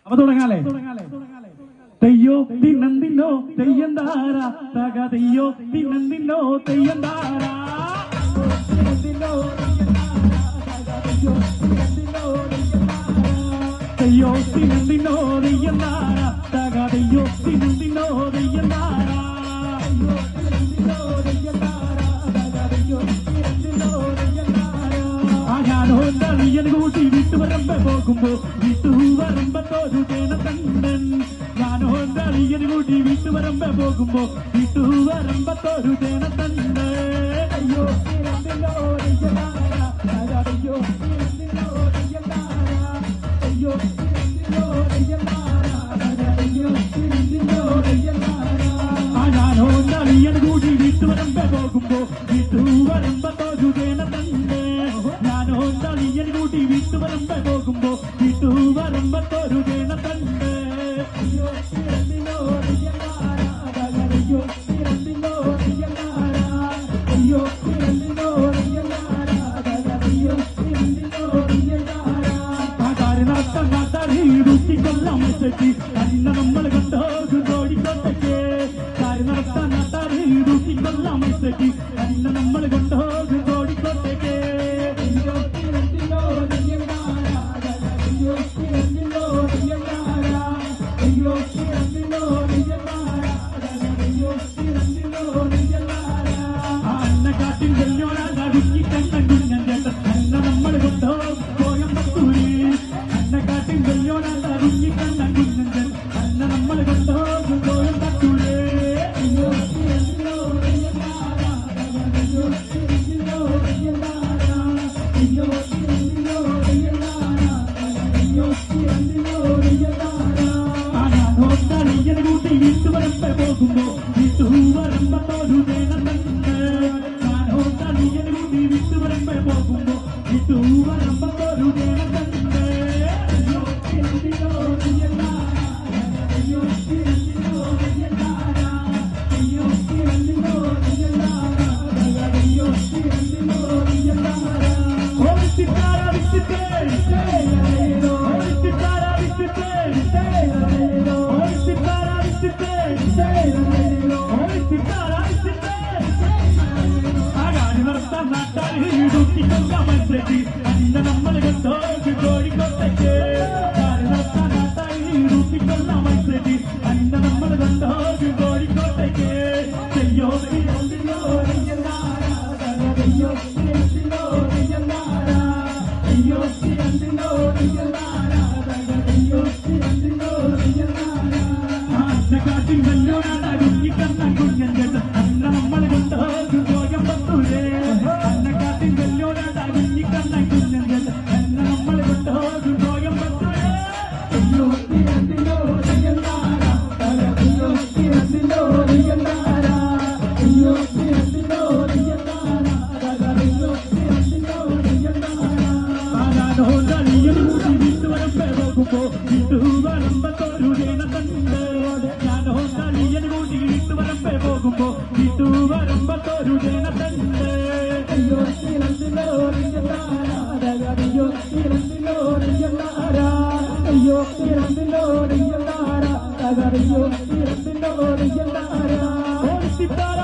അപ്പൊ തുടങ്ങാലേ തെയ്യോ തിന്നോ തെയ്യന്താര തക തെയ്യോ തിന്നോ തെയ്യന്താര തെയ്യോ തിന്നോ തെയ്യന്താര തക തെയ്യോ തിന്നോ തെയ്യന്താര ഞാനോന്തറിയന് കൂട്ടി വീട്ടുവരമ്പ പോകുമ്പോ വീട്ടുവരമ്പത്തോരു തേനത്തണ്ടൻ ഞാനോന്തറിയന് കൂട്ടി വീട്ടുവരമ്പ പോകുമ്പോ വീട്ടുവരമ്പത്തോരു തേനത്തണ്ട് അയ്യോ അയ്യോ ഞാനോന്തറിയന് കൂട്ടി വീട്ടുവരമ്പ പോകുമ്പോ വീട്ടുവരമ്പത്തോരു തേനത്തണ്ട് ഞാനോന്തറിയന് കൂട്ടി വീട്ടുവരമ്പ പോകുമ്പോ വീട്ടുവരമ്പത്തോരു തേനത്തണ്ട് ൂട്ടിക്കൊല്ലാം അന്ന നമ്മൾ കണ്ടോ കോഴിക്കോട്ടയ്ക്ക് കാര്യം നടത്താൻ നാട്ടാറി ൂട്ടിക്കൊല്ലാം അന്ന നമ്മൾ കണ്ടോ കോഴിക്കോട്ടയ്ക്ക് അന്നക്കാട്ടിൽ വെല്ലോടാകുഞ്ഞി കണ്ണുഞ്ഞൻ ചേട്ടൻ അന്ന നമ്മൾ കൊണ്ടോ കോയമ്പത്തൂര് അന്നക്കാട്ടിൽ വെല്ലോടാകുഞ്ഞി കണ്ണുഞ്ഞൻ ചേട്ടൻ അന്ന നമ്മൾ കൊണ്ടോ കോയമ്പത്തൂര് ഞാനോന്തറിയന് കൂട്ടി വീട്ടുവരമ്പ പോകുമ്പോ വീട്ടുവരമ്പത്തോരു തേനത്തണ്ട് ഞാനോന്തറിയന് കൂട്ടി വീട്ടുവരമ്പ പോകുമ്പോ വീട്ടുവരമ്പത്തോരു തേനത്തണ്ട് അന്ന നമ്മൾ കണ്ടോ കോഴിക്കോട്ടയ്ക്ക് ൂട്ടിക്കൊല്ലാം മത്സരി അന്ന നമ്മൾ കണ്ടോ കോഴിക്കോട്ടയ്ക്ക് ചെയ്യോ അന്നക്കാട്ടിൽ വെല്ലോടാകുഞ്ഞി കണ്ണുഞ്ഞൻ ചേട്ടൻ അന്ന നമ്മൾ കണ്ടോ കോയമ്പത്തൂര് അന്നക്കാട്ടിൽ വെല്ലോടാകുഞ്ഞി കണ്ണുഞ്ഞൻ ചേട്ടൻ അന്ന നമ്മൾ കണ്ടോ കോയമ്പത്തൂര് വീട്ടുവരമ്പ പോകുമ്പോ വീട്ടുവരമ്പത്തോരു തേനത്തണ്ട് ഞാനോന്തറിയന് കൂട്ടി വീട്ടുവരമ്പ പോകുമ്പോ വീട്ടുവരമ്പത്തോരു തേനത്തണ്ട് അയ്യോ അയ്യോ തിരന്തിനോ അയ്യോ തിരന്തിനോ അയ്യോ തിരന്തിനോ സിത്താര